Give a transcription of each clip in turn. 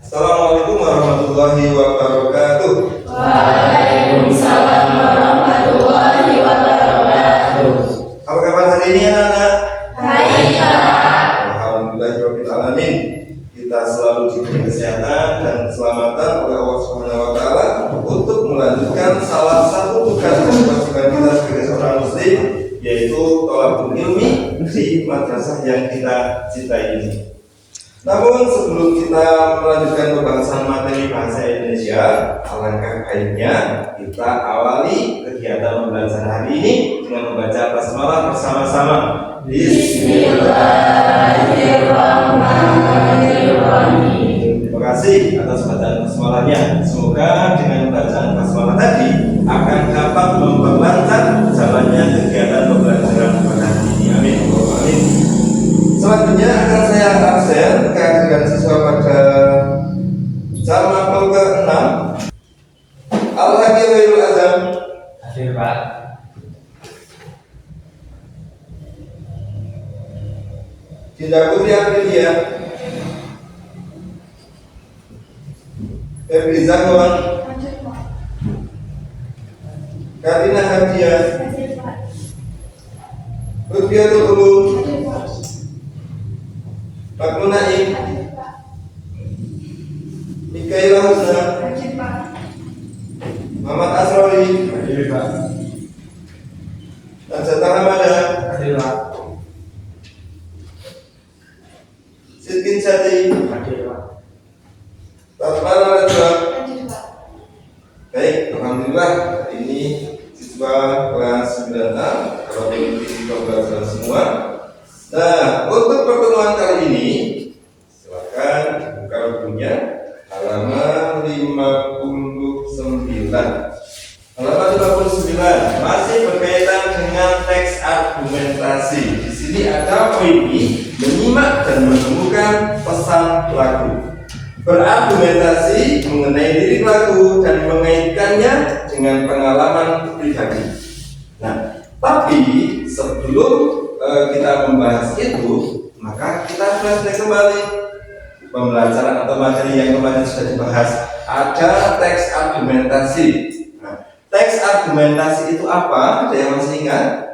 Assalamualaikum warahmatullahi wabarakatuh. Waalaikumsalam warahmatullahi wabarakatuh. Apa kabar hari ini anak-anak? Baik, Pak. Alhamdulillahirabbil alamin. Kita selalu diberi kesehatan dan keselamatan oleh Allah Subhanahu wa taala untuk melanjutkan salah satu tugas dan kewajiban kita sebagai seorang muslim, yaitu thalabul ilmi di madrasah yang kita cintai ini. Namun sebelum kita melanjutkan pembahasan materi bahasa Indonesia, alangkah baiknya kita awali kegiatan pembelajaran hari ini dengan membaca basmalah bersama-sama. Bismillahirrahmanirrahim. Terima kasih atas bacaan basmalahnya. Semoga dengan bacaan basmalah tadi akan dapat memperlancar jalannya kegiatan pembelajaran pada hari ini. Amin. Amin. Selanjutnya akan saya absen kehadiran siswa pada jam mapel ke-6. Al-Hakim Wairul Azam. Hadir, Pak. Dinda Putri Aprilia. Febri Zahwan. Karina Hadiah. Rubiatul Ulum. Pak Munaim. Mikaela Husna. Muhammad Asrori. Hadir, Pak. Najata Hamada. Hadir, Pak. Sidkin Sati. Hadir, Pak. Tatmara Rajwa. Baik, alhamdulillah ini siswa kelas 9A kalau mengikuti pembelajaran semua. Nah, untuk pertemuan kali ini silakan buka bukunya halaman 59. Halaman 59 masih berkaitan dengan teks argumentasi. Di sini ada poin ini, menyimak dan menemukan pesan lagu. Berargumentasi mengenai diri lagu dan mengaitkannya dengan pengalaman pribadi. Nah, tapi sebelum kita membahas itu, maka kita flashback kembali pembelajaran atau materi yang kemarin sudah dibahas. Ada teks argumentasi. Nah, teks argumentasi itu apa? Ada yang masih ingat?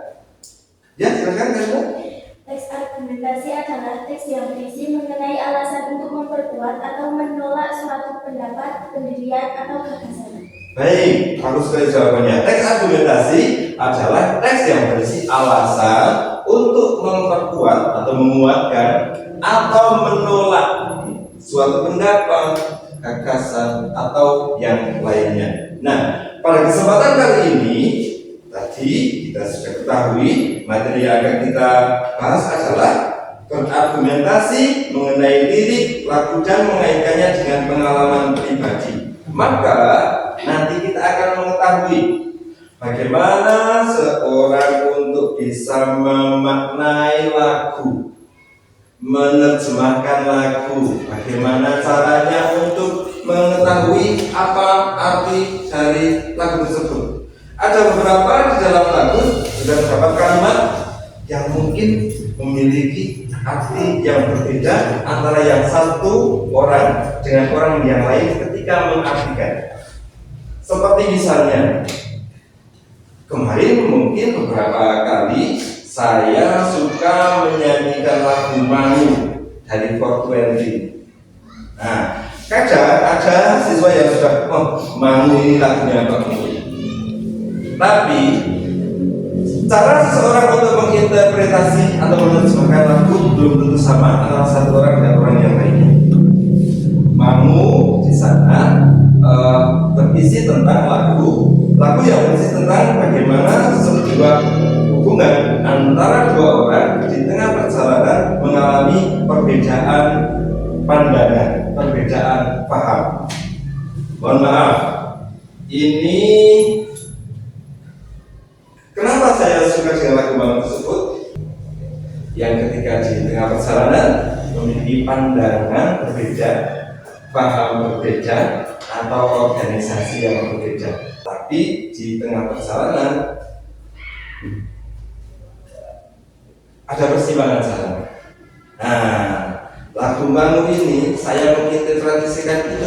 Ya, silakan Kak. Teks argumentasi adalah teks yang berisi mengenai alasan untuk memperkuat atau menolak suatu pendapat, pendirian, atau gagasan. Baik, bagus sekali jawabannya. Teks argumentasi adalah teks yang berisi alasan untuk memperkuat atau menguatkan atau menolak suatu pendapat, gagasan, atau yang lainnya. Nah, pada kesempatan kali ini tadi kita sudah ketahui materi yang akan kita bahas adalah berargumentasi mengenai lirik lagu dan mengaitkannya dengan pengalaman pribadi. Maka nanti kita akan mengetahui bagaimana seorang untuk bisa memaknai lagu, menerjemahkan lagu, bagaimana caranya untuk mengetahui apa arti dari lagu tersebut. Ada beberapa di dalam lagu sudah terdapat kalimat yang mungkin memiliki arti yang berbeda antara yang satu orang dengan orang yang lain ketika mengartikan. Seperti misalnya kemarin mungkin beberapa kali saya suka menyanyikan lagu Mangu dari 420. Nah, kadang ada siswa yang sudah Mangu ini lagunya apa? Tapi cara seseorang untuk menginterpretasi atau menerjemahkan lagu belum tentu sama antara satu orang dan orang yang lainnya. Mangu di sana berisi tentang lagu yang berisi tentang bagaimana sebuah hubungan antara dua orang di tengah perjalanan mengalami perbedaan pandangan, perbedaan paham. Mohon maaf, ini kenapa saya suka dengan lagu Mangu tersebut? Yang ketika di tengah perjalanan memiliki pandangan berbeda, paham berbeda, atau organisasi yang berbeda. Tapi di tengah perjalanan ada persimpangan jalan. Nah, lagu Mangu ini saya menginterpretasikan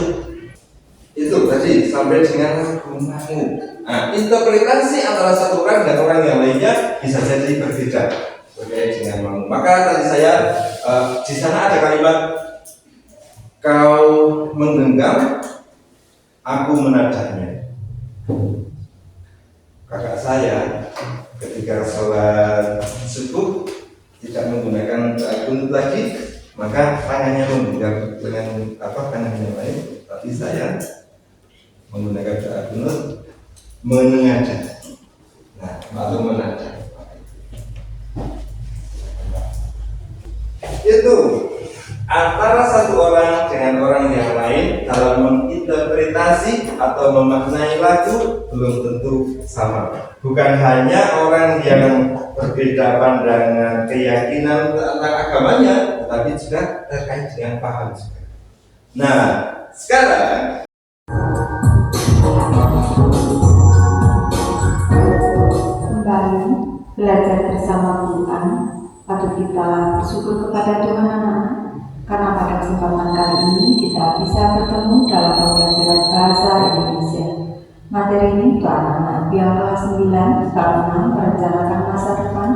itu tadi sampai dengan lagu Mangu. Nah, interpretasi antara satu orang dan orang yang lainnya bisa jadi berbeda terkait dengan Mangu. Maka tadi saya di sana ada kalimat kau menggenggam, aku menadahnya. Kakak saya ketika sholat subuh tidak menggunakan doa kunut lagi, maka tangannya menggenggam dengan tangan yang lain, tapi saya menggunakan doa kunut menengadah. Nah, lalu menadah. Itu antara satu orang dengan orang yang lain dalam menginterpretasi atau memaknai lagu belum tentu sama. Bukan hanya orang yang berbeda pandangan keyakinan tentang agamanya, tetapi juga terkait dengan paham juga. Nah, sekarang kembali belajar bersama Quran, patut kita bersyukur kepada Tuhan anak-anak karena pada kesempatan kali ini kita bisa bertemu dalam pembelajaran bahasa Indonesia. Materi ini untuk anak-anak yang kelas 9 karena merencanakan masa depan.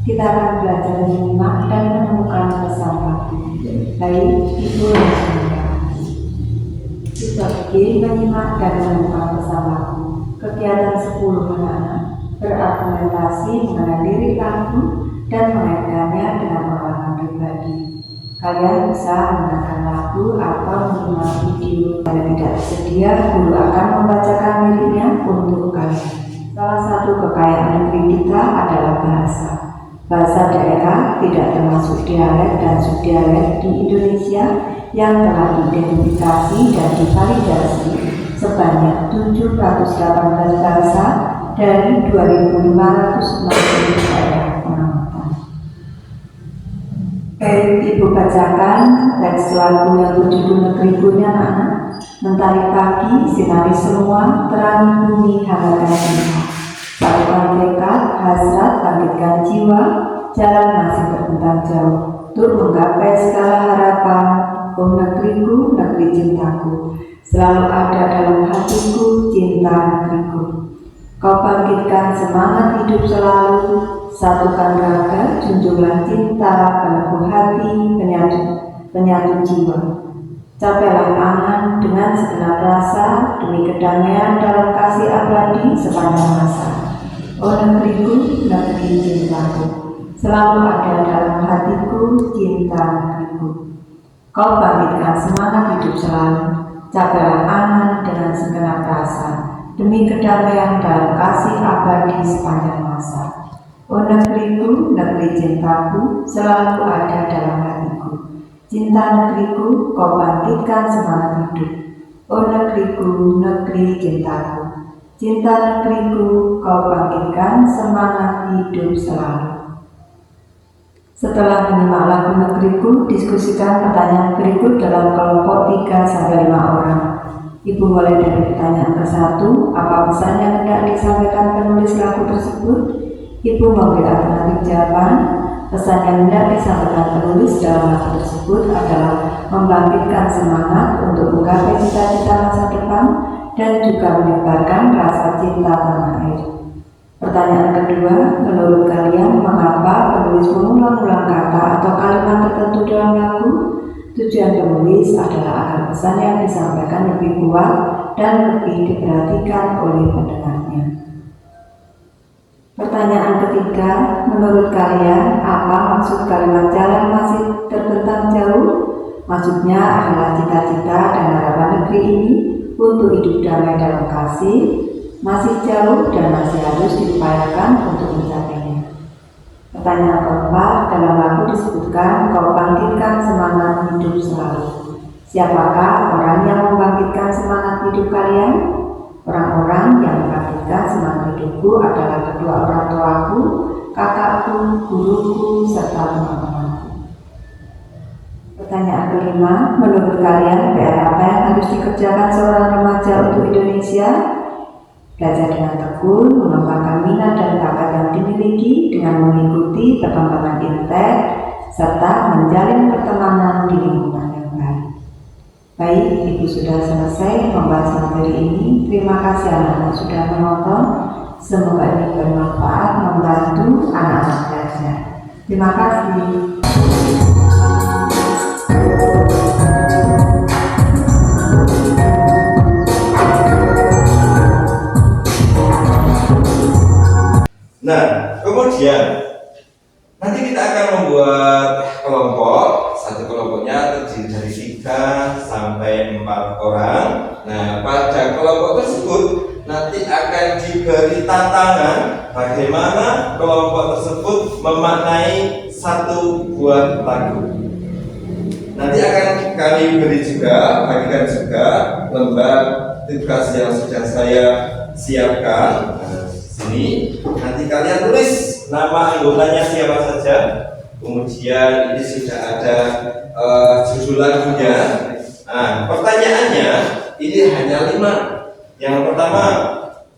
Kita akan belajar menyimak dan menemukan pesan lagu. Baik, Ibu kita pergi menyimak dan menemukan pesan lagu. Kegiatan 10 anak-anak berargumentasi mengenai lirik lagu dan mengaitkannya dengan pengalaman pribadi. Kalian bisa mendengarkan lagu atau menyimak video. Jika tidak bersedia, guru akan membacakan liriknya untuk kalian. Salah satu kekayaan negeri kita adalah bahasa. Bahasa daerah tidak termasuk dialek dan subdialek di Indonesia yang telah diidentifikasi dan divalidasi sebanyak 718 bahasa dari 2.560 daerah pengamatan. Baik, Ibu bacakan teks lagu yang berjudul Negeriku anak-anak. Mentari pagi, sinari semua, terangi bumi, hangatkan cinta. Satukan tekad, hasrat, bangkitkan jiwa, jalan masih terbentang jauh untuk menggapai segala harapan. Oh negeriku, negeri cintaku, selalu ada dalam hatiku, cinta negeriku. Kau bangkitkan semangat hidup selalu, satukan raga, junjunglah cinta, peneguh hati, penyatu jiwa. Capailah angan dengan segenap rasa, demi kedamaian dalam kasih abadi sepanjang masa. Oh negeriku, negeri cintaku, selalu ada dalam hatiku, cinta negeriku. Kau bangkitkan semangat hidup selalu, capailah angan dengan segenap rasa, demi kedamaian dalam kasih abadi sepanjang masa. Oh negeriku, negeri cintaku, selalu ada dalam hatiku. Cinta negeriku, kau bangkitkan semangat hidup. Oh negeriku, negeri cintaku, cinta negeriku, kau bangkitkan semangat hidup selalu. Setelah menyimak lagu Negeriku, diskusikan pertanyaan berikut dalam kelompok 3-5 orang. Ibu mulai dari pertanyaan ke-1, apa pesan yang hendak disampaikan penulis lagu tersebut? Ibu memberi alternatif jawaban. Pesan yang hendak disampaikan penulis dalam lagu tersebut adalah membangkitkan semangat untuk menggapai cita-cita masa depan dan juga menyebarkan rasa cinta tanah air. Pertanyaan kedua, menurut kalian mengapa penulis mengulang-ulang kata atau kalimat tertentu dalam lagu? Tujuan penulis adalah agar pesan yang disampaikan lebih kuat dan lebih diperhatikan oleh pendengarnya. Pertanyaan ketiga, menurut kalian apa maksud kalimat jalan masih terbentang jauh? Maksudnya adalah cita-cita dan harapan negeri ini untuk hidup damai dalam kasih masih jauh dan masih harus diupayakan untuk mencapainya. Pertanyaan keempat, dalam lagu disebutkan kau bangkitkan semangat hidup selalu. Siapakah orang yang membangkitkan semangat hidup kalian? Orang-orang yang membangkitkan semangat hidupku adalah kedua orang tuaku, kakakku, guruku, serta teman-temanku. Pertanyaan kelima, menurut kalian PR apa yang harus dikerjakan seorang remaja untuk Indonesia? Belajar dengan tekun, mengembangkan minat dan bakat yang dimiliki dengan mengikuti perkembangan Intek, serta menjalin pertemanan di lingkungan yang baik. Baik, Ibu sudah selesai membahas materi ini. Terima kasih anak-anak sudah menonton. Semoga ini bermanfaat membantu anak-anak belajar. Terima kasih. Nah, kemudian nanti kita akan membuat kelompok. Satu kelompoknya terdiri dari 3 sampai 4 orang. Nah, pada kelompok tersebut nanti akan diberi tantangan bagaimana kelompok tersebut memaknai satu buah lagu. Nanti akan kami beri juga, bagikan juga lembar tugas yang sudah saya siapkan. Nah, sini nanti kalian tulis nama anggotanya siapa saja. Kemudian ini sudah ada judul lagunya. Nah, pertanyaannya ini hanya 5. Yang pertama,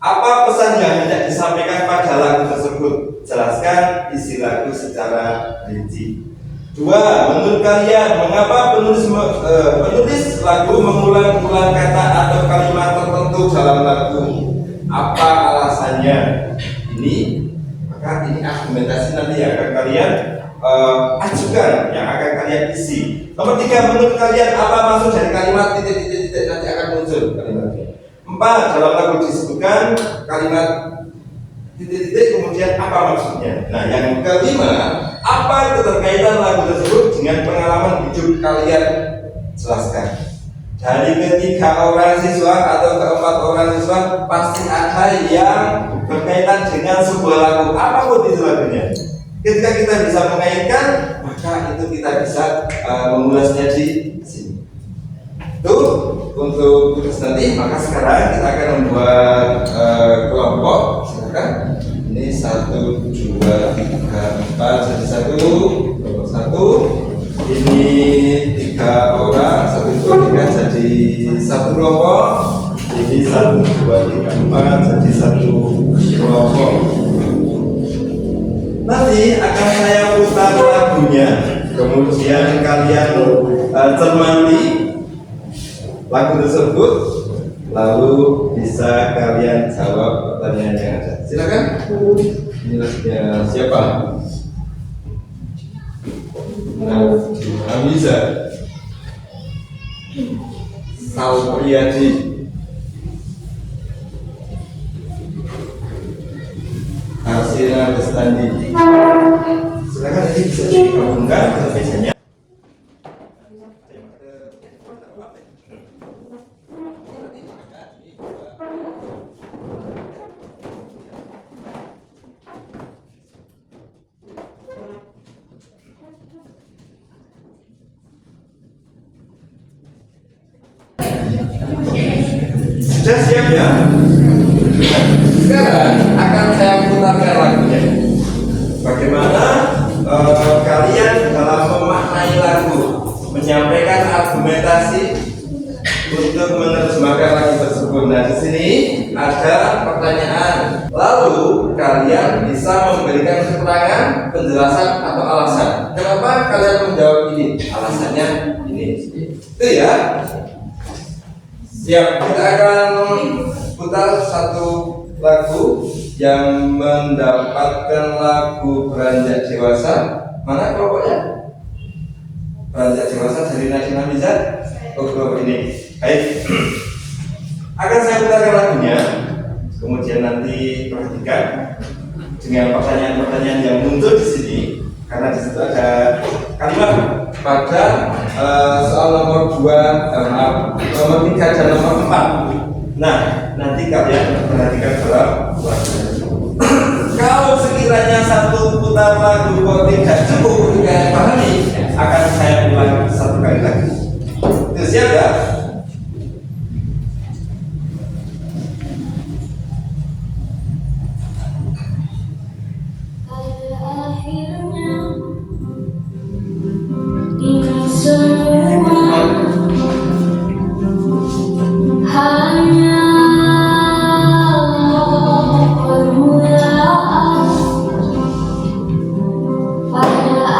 apa pesan yang hendak disampaikan pada lagu tersebut? Jelaskan isi lagu secara rinci. 2. Menurut kalian, mengapa penulis lagu mengulang-ulang kata atau kalimat tertentu dalam lagu? Apa alasannya? Maka ini argumentasi nanti yang akan kalian ajukan, yang akan kalian isi. Nomor 3, menurut kalian apa maksud dari kalimat titik-titik nanti akan muncul kalimatnya. 4, dalam lagu disebutkan kalimat titik-titik kemudian apa maksudnya. Nah, yang kelima, apa keterkaitan lagu tersebut dengan pengalaman hidup kalian? Jelaskan. Dari ketiga orang siswa atau keempat orang siswa pasti ada yang berkaitan dengan sebuah lagu, apapun itu lagunya. Ketika kita bisa mengaitkan, maka itu kita bisa mengulasnya di sini. Itu untuk tugas nanti. Maka sekarang kita akan membuat kelompok. Silakan. Ini 1, 2, 3, 4 jadi 1, kelompok 1. Ini 3 orang, 1, 2, 3 jadi 1 kelompok. Ini 1, 2, 3, 4 jadi 1 kelompok. Nanti akan saya putar lagunya, kemudian kalian cermati lagu tersebut, lalu bisa kalian jawab pertanyaan yang ada. Silakan. Ini lagunya siapa? Hamiza, Salpriyadi, Arsina Destandi. Silakan, ini bisa digabungkan televisinya. Sudah siap ya? Sekarang akan saya putarkan lagunya. Bagaimana kalian dalam memaknai lagu, menyampaikan argumentasi untuk menerjemahkan lagu tersebut. Nah, di sini ada pertanyaan. Lalu kalian bisa memberikan keterangan, penjelasan atau alasan. Kenapa kalian menjawab ini? Alasannya ini. Itu ya. Siap, kita akan putar satu lagu yang mendapatkan lagu Beranjak Dewasa. Mana kelompoknya? Beranjak Dewasa dari Nadine Hamiza. Kelompok ini. Baik. Akan saya putarkan lagunya. Kemudian nanti perhatikan dengan pertanyaan-pertanyaan yang muncul di sini. Karena di situ ada kalimat pada soal nomor 2, nomor 3 dan nomor 4. Nah, nanti kalian perhatikan dalam lagu. Kalau sekiranya satu putar lagu kok tidak cukup kalian pahami, akan saya ulang 1 kali lagi. Itu siap ya? Pada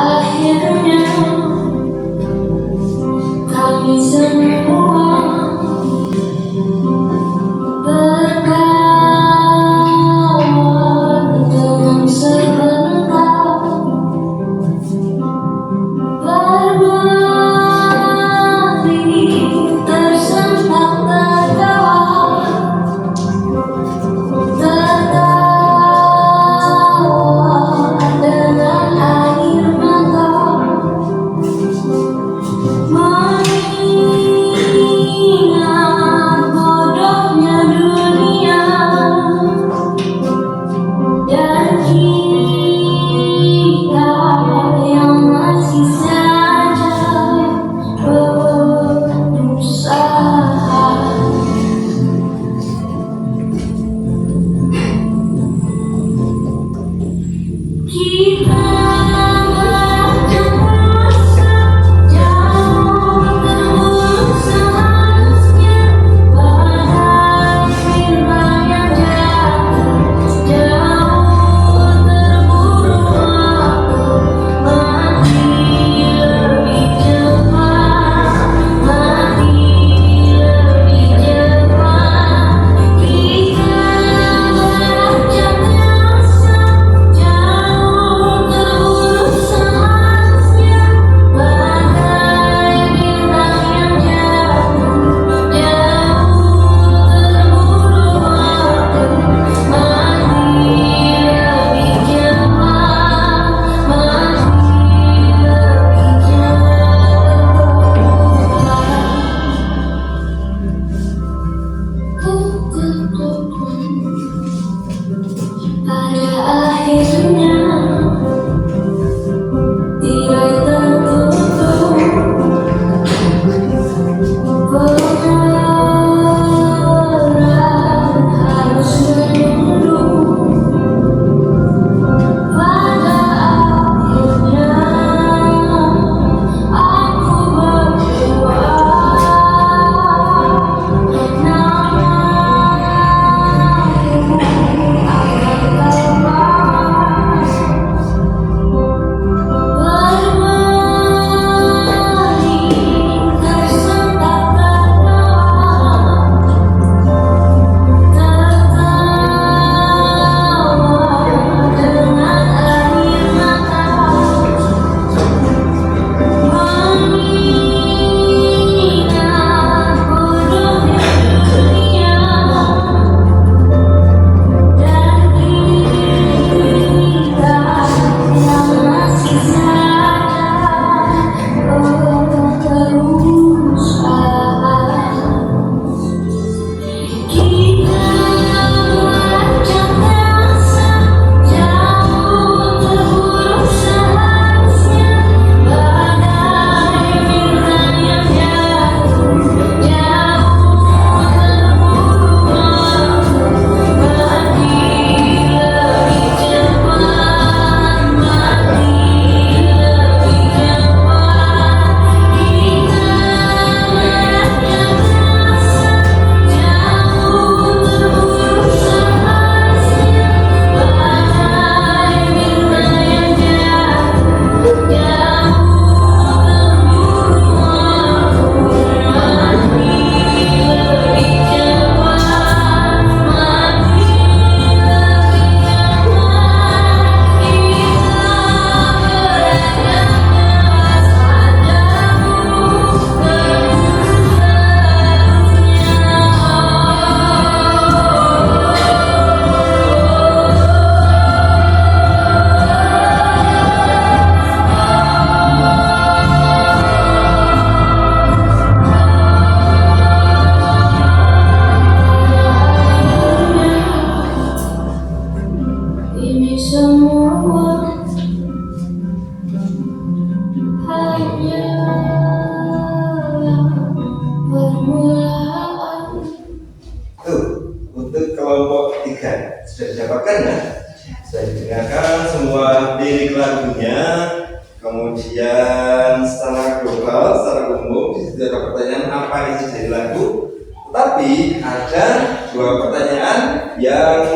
lagunya, kemudian secara global, secara umum di situ ada pertanyaan apa isi dari lagu. Tapi ada dua pertanyaan yang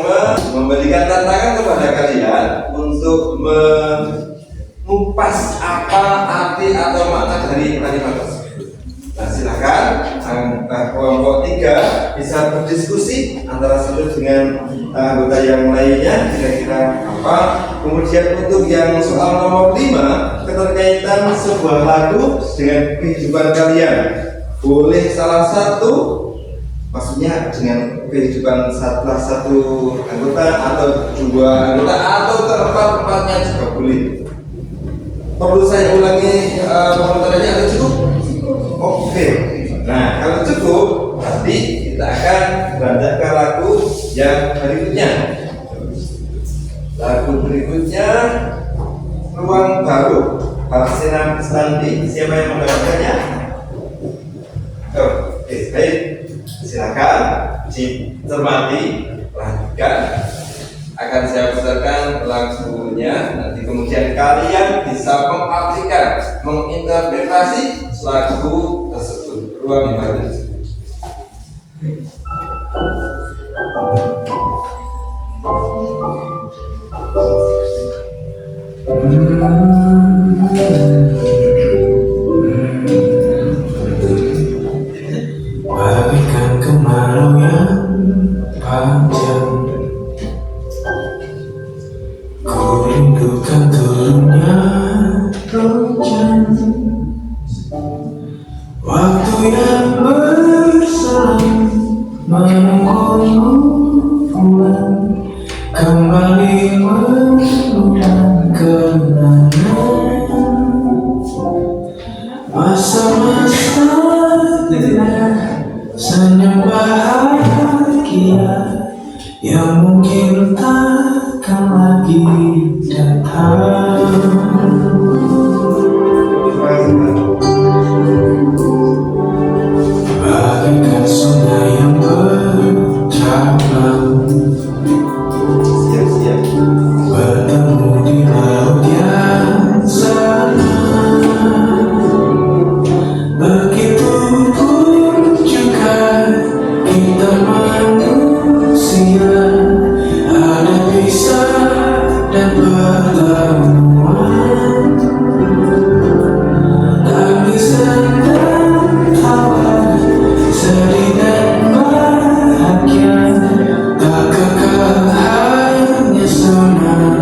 memberikan tantangan kepada kalian untuk mengupas apa arti atau makna dari kalimat tersebut. Nah, silakan kelompok 3 bisa berdiskusi antara satu dengan anggota yang lainnya kira-kira apa. Kemudian untuk yang soal nomor 5, keterkaitan sebuah lagu dengan kehidupan kalian. Boleh salah satu, maksudnya dengan kehidupan salah satu anggota atau dua anggota atau keempat-empatnya juga boleh. Perlu saya ulangi komentarnya atau cukup? Oke. Nah, kalau cukup, nanti kita akan beranjak ke lagu yang berikutnya. Lagu berikutnya Ruang Baru, Arsenal Standi. Siapa yang mendapatkannya? Oke, baik. Silakan dicermati, perhatikan. Akan saya putarkan lagunya. Nanti kemudian kalian bisa mengartikan, menginterpretasi lagu tersebut. Ruang Baru. Bagaikan kemarau yang panjang, ku rindukan turunnya hujan. Waktu yang berselang menunggumu pulang, kembali mengulang kenangan masa-masa senyum bahagia yang mungkin takkan lagi datang. Bagaikan sungai yang bercabang, Siap-siap. bertemu di laut yang sana. Begitupun juga kita manusia, ada pisah dan pertemuan, tangisan dan tawa, sedih dan bahagia, tak kekal hanya sementara.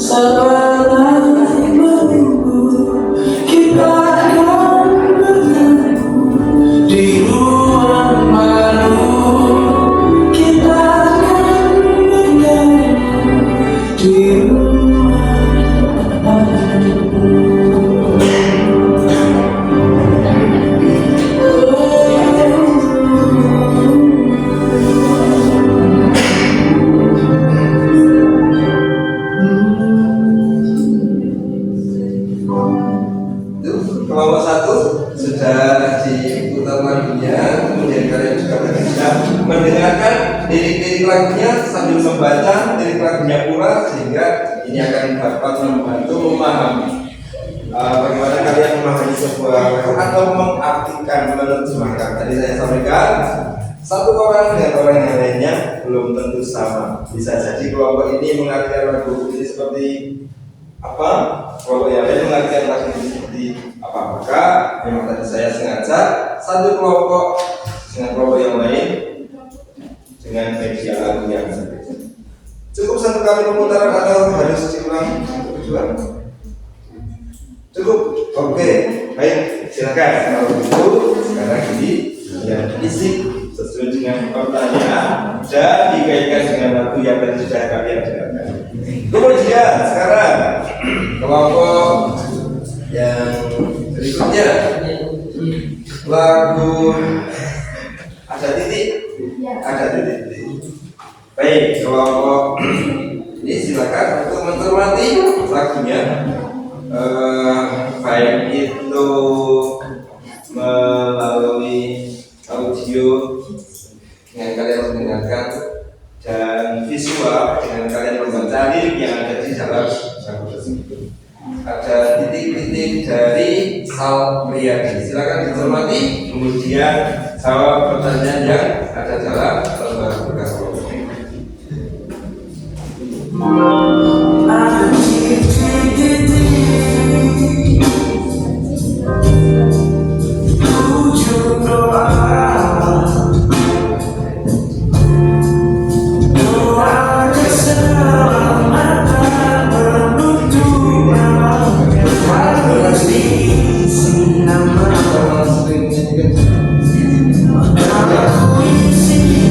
Sabarlah menunggu kita. kelompok 1 sudah diputar lagunya, kemudian kalian juga bisa mendengarkan lirik-lirik lagunya sambil membaca lirik lagunya pula, sehingga ini akan dapat membantu memahami bagaimana kalian memahami sebuah lagu atau mengartikan, menerjemahkan. Tadi saya sampaikan satu orang dengan orang yang lainnya belum tentu sama. Bisa jadi kelompok ini mengartikan lagu ini seperti apa, kelompok yang lain mengartikan lagu ini seperti apa. Maka memang tadi saya sengaja satu kelompok dengan kelompok yang lain dengan media lagu yang berbeda. Cukup satu kali pemutaran atau harus diulang untuk kedua? Cukup? Oke, baik, silakan. Kalau begitu sekarang ini ya isi sesuai dengan pertanyaan dan dikaitkan dengan lagu yang tadi sudah kalian dengarkan. Kemudian sekarang kelompok yang berikutnya, lagu ada titik, ada titik. Baik, kelompok ini silakan untuk mencermati lagunya, baik itu melalui audio dengan kalian mendengarkan dan visual dengan kalian membaca lirik yang ada di dalam lagu tersebut. Ada titik-titik dari Sal Priadi. Silakan dicermati, kemudian jawab pertanyaan yang ada dalam lembar tugas kelompok. Ada titik-titik ujung doa, doa keselamatan untuk harus diisi nama. Aku isi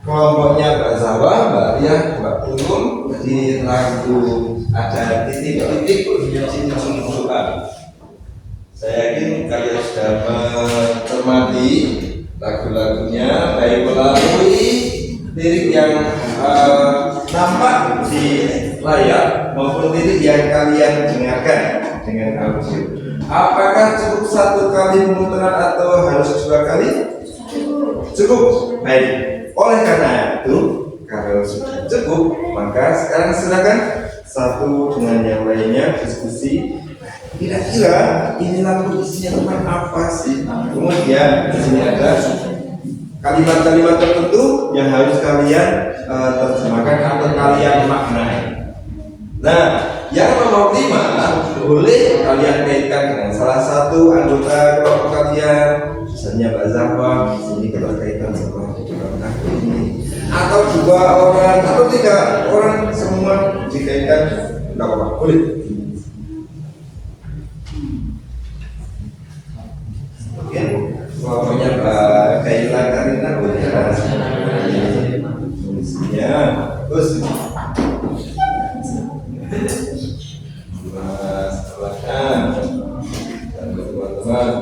kelompoknya Mbak Zawa, Mbak Ria, Mbak Tulung di lagu ada titik-titik sungguh-sungguhan. Saya yakin kalian sudah mencermati lagu-lagunya baik melalui lirik yang nampak di layar maupun lirik yang kalian dengarkan dengan audio. Apakah cukup satu kali pemutaran atau harus 2 kali? Cukup. Baik. Oleh karena itu, kalau sudah cukup, maka sekarang silakan satu dengan yang lainnya diskusi. Kira-kira ini lagu isinya tentang apa sih? Kemudian di sini ada kalimat-kalimat tertentu yang harus kalian terjemahkan atau kalian maknai. Nah, yang nomor 5 boleh kalian kaitkan dengan salah satu anggota kelompok kalian, misalnya Mbak Zawa, ini berkaitan sama lagu ini, atau 2 orang atau 3 orang semua dikaitkan, tidak apa-apa, boleh. Oke, kelompoknya Mbak Kaila Karina boleh ya. Tulisnya terus. Silakan dan teman-teman.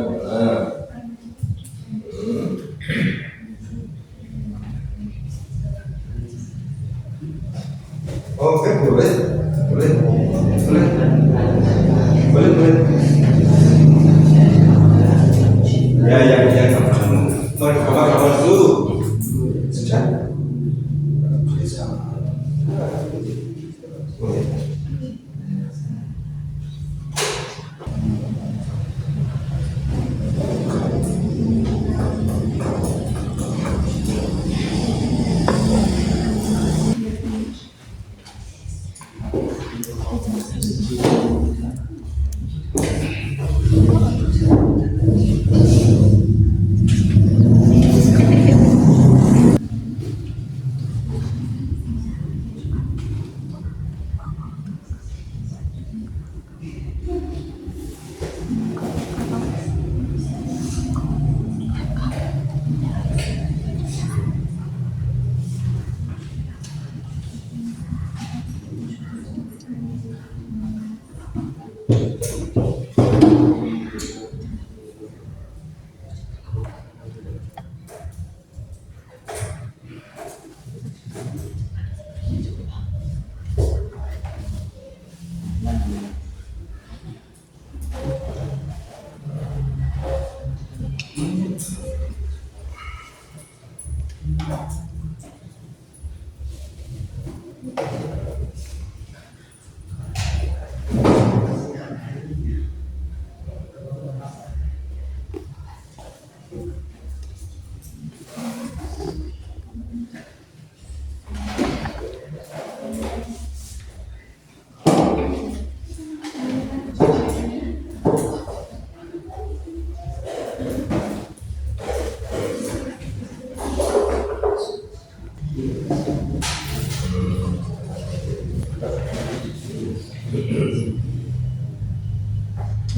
Oke, boleh. Ya, yang kamar dulu. Sudah. Boleh.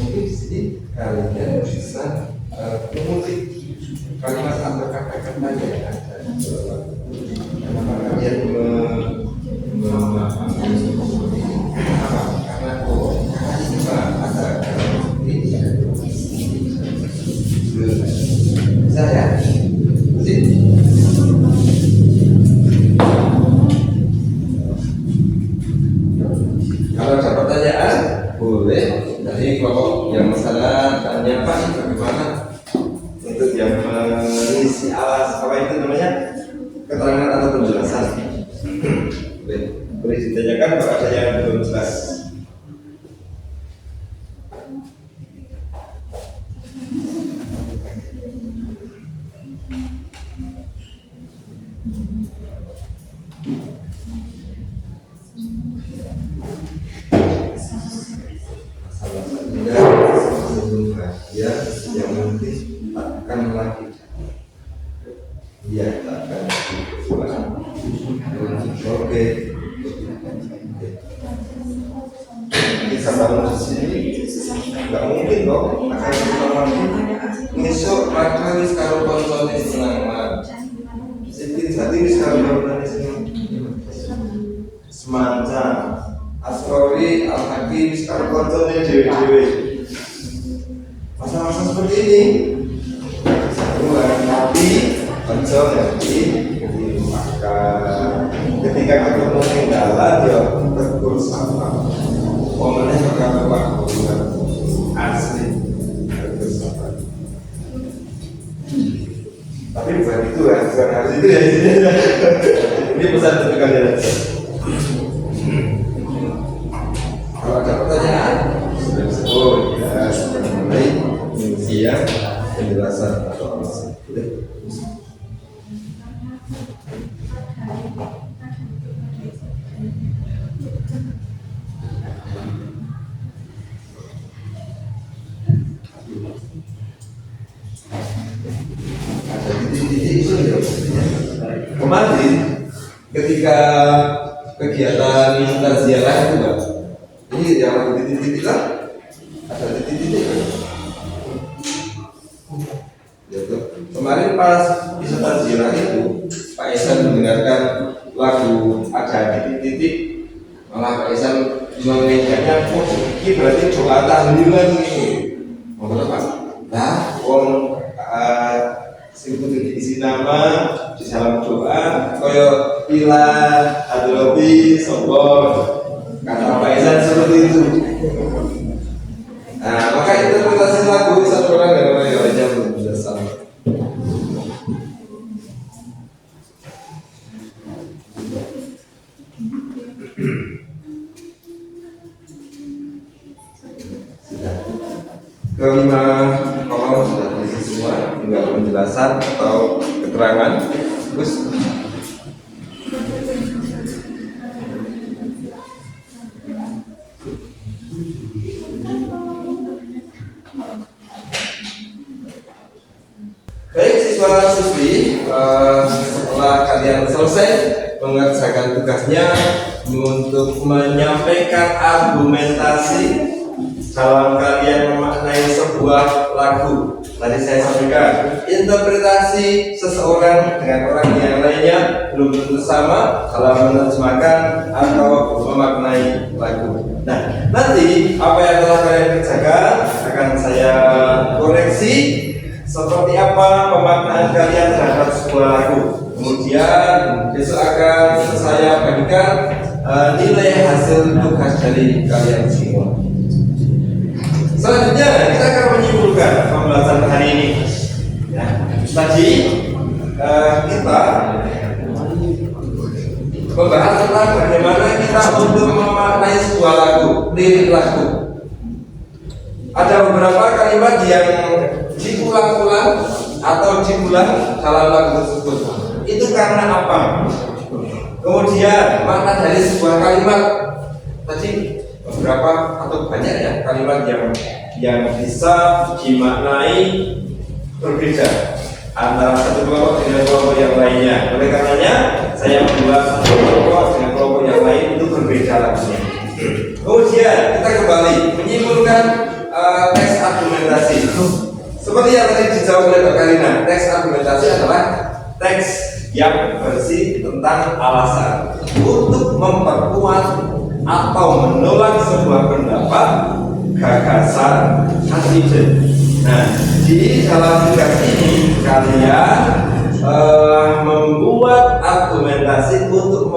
Mungkin di sini kalian bisa mengutip kalimat atau kata-kata yang ada di dalam kalian memahami apa karena ada ini saya kalau ada pertanyaan boleh dari kelompok yang masalah tanya Pak ini bagaimana untuk yang mengisi alas apa itu namanya keterangan atau penjelasan boleh ditanyakan kalau ada yang belum jelas. Ya, yang nanti akan lagi dia akan oke kita bangun di sini nggak mungkin dong akan kita mati besok lagi kalau konsol ini senang sipin saja Berarti sekarang baru semacam Asrori, Al-Hakim, sekarang konsolnya dewe-dewe. Masa-masa seperti ini Nabi konsol Nabi maka ketika ketemu yang jalan ya tegur sapa momennya perkara waktu asli tegur sapa. Tapi bukan itu ya, bukan harus itu ya. Ini pesan untuk kalian. Kalau ada pertanyaan sudah disebut ya, sudah mulai siang penjelasan atau alasan. Ada titik-titik itu ya. Kemarin ketika kegiatan ziarah itu Mbak, ini yang ada titik-titik lah, ada titik-titik kan? Gitu. Kemarin pas wisata ziarah itu Pak Ihsan mendengarkan lagu ada titik-titik, malah Pak Ihsan mengejanya, oh ini berarti doa tahlilan nih. Mau berapa? Nah, sing kudu diisi nama di dalam doa kaya ila adrobi sobo kata Pak Ihsan seperti itu. Nah, maka interpretasi lagu satu orang dan orang yang lainnya belum bisa sama. Kelima kolom sudah terisi semua, tinggal penjelasan atau keterangan. Terus baik siswa-siswi, setelah kalian selesai mengerjakan tugasnya untuk menyampaikan argumentasi dalam kalian memaknai sebuah lagu. Tadi saya sampaikan interpretasi seseorang dengan orang yang lainnya belum tentu sama dalam menerjemahkan atau memaknai lagu. Nah, nanti apa yang telah kalian kerjakan akan saya koreksi seperti apa pemaknaan kalian terhadap sebuah lagu. Kemudian besok akan saya bagikan nilai hasil tugas dari kalian semua. Selanjutnya kita akan menyimpulkan pembahasan hari ini. Ya, tadi kita membahas tentang bagaimana kita untuk memaknai sebuah lagu, lirik lagu. Ada beberapa kalimat yang diulang-ulang atau diulang dalam lagu tersebut. Itu karena apa? Kemudian makna dari sebuah kalimat tadi beberapa atau banyak ya kalimat yang bisa dimaknai berbeda antara satu kelompok dengan kelompok yang lainnya. Oleh karenanya saya membuat satu kelompok dengan kelompok yang lain itu berbeda lagunya. Kemudian kita kembali menyimpulkan teks argumentasi. Seperti yang tadi dijawab oleh Mbak Karina, teks argumentasi adalah teks yang bersih tentang alasan untuk memperkuat atau menolak sebuah pendapat, gagasan, atau ide. Nah, di dalam tugas ini kalian membuat argumentasi untuk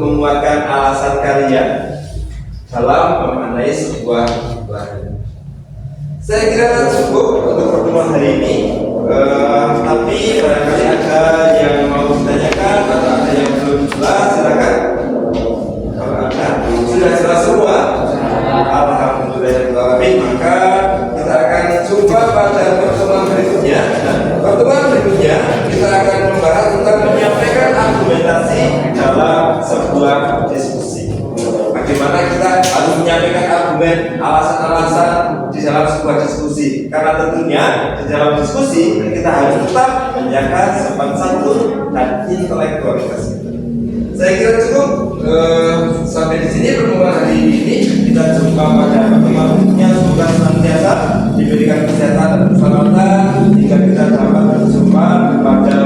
menguatkan alasan kalian dalam memaknai sebuah lagu. Saya kira cukup untuk pertemuan hari ini. Tapi barangkali ada yang mau ditanyakan atau ada yang belum jelas, silakan. Kalau ada, sudah jelas semua. Alhamdulillah. Maka kita akan jumpa pada pertemuan berikutnya. Nah, pertemuan berikutnya kita akan membahas tentang menyampaikan argumentasi dalam sebuah diskusi. Bagaimana kita harus menyampaikan argumen, alasan-alasan di dalam sebuah diskusi. Karena tentunya di dalam diskusi kita harus tetap menjaga sopan santun dan intelektualitas kita. Saya kira cukup sampai di sini pertemuan hari ini. Kita jumpa pada pertemuan berikutnya. Semoga senantiasa diberikan kesehatan dan keselamatan hingga kita dapat berjumpa pada